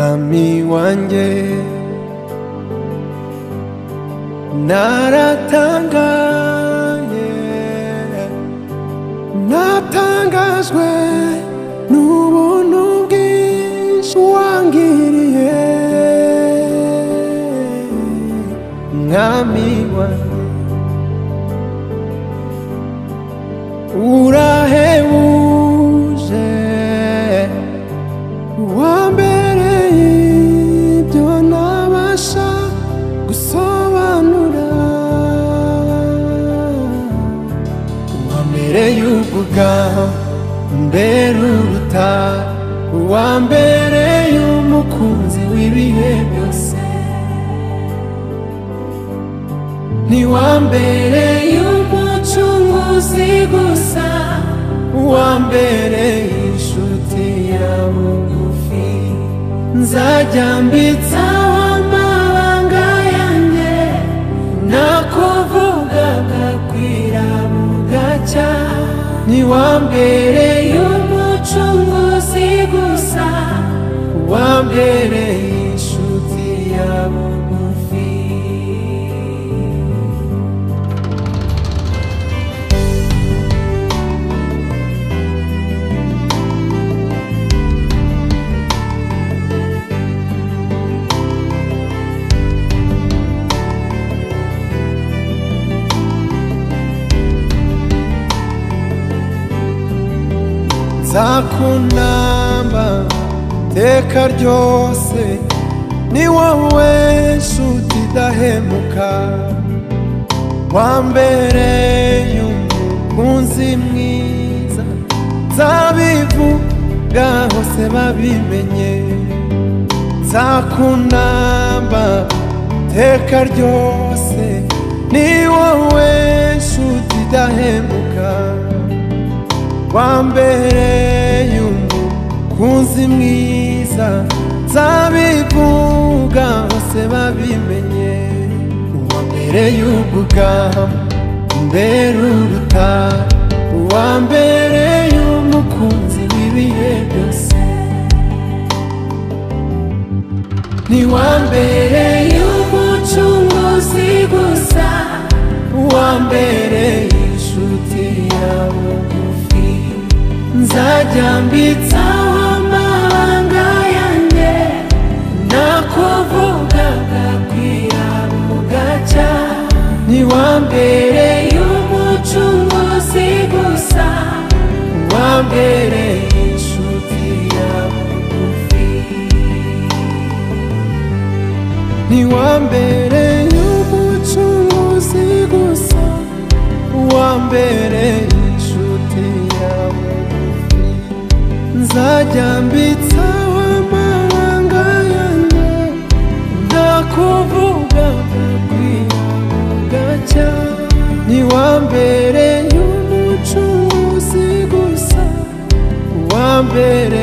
mwami wanjye naratangaye natangajwe n'ubuntu bwinshi wangiriye mwami wanjye urahebuje wambereye ibyo ntabasha gusobanura wambereye ubugabo mbere uruta wambereye umukunzi w'ibihe byose ntiwambereye umucunguzi gusa wambereye inshuti ya bugufi nzajya mbitsaho amabanga yanjye nakuvugaga kwira bugacya ntiwambereye umucunguzi gusa wambereye inshuti ya bugufi nzakunamba teka ryose ni wowe nshuti idahemuka wambereye umukunzi mwiza nzabivuga hose babimenye nzakunamba teka ryose ni wowe nshuti idahemuka wambereye umukunzi mwiza nzabivuga hose babimenye wambereye ubugabo mbere uruta wambereye umukunzi w'ibihe byose ntiwambereye umucunguzi gusa wambereye inshuti yawe nzajya mbitsaho amabanga yanjye nakuvugaga kwira bugacya ntiwambereye umucunguzi gusa wambereye inshuti ya bugufi ntiwambereye umucunguzi gusa wambereye inshuti yawe nzajya mbitsaho amabanga yanjye nakuvugaga kwira bugacya ntiwambereye umucunguzi gusa wambereye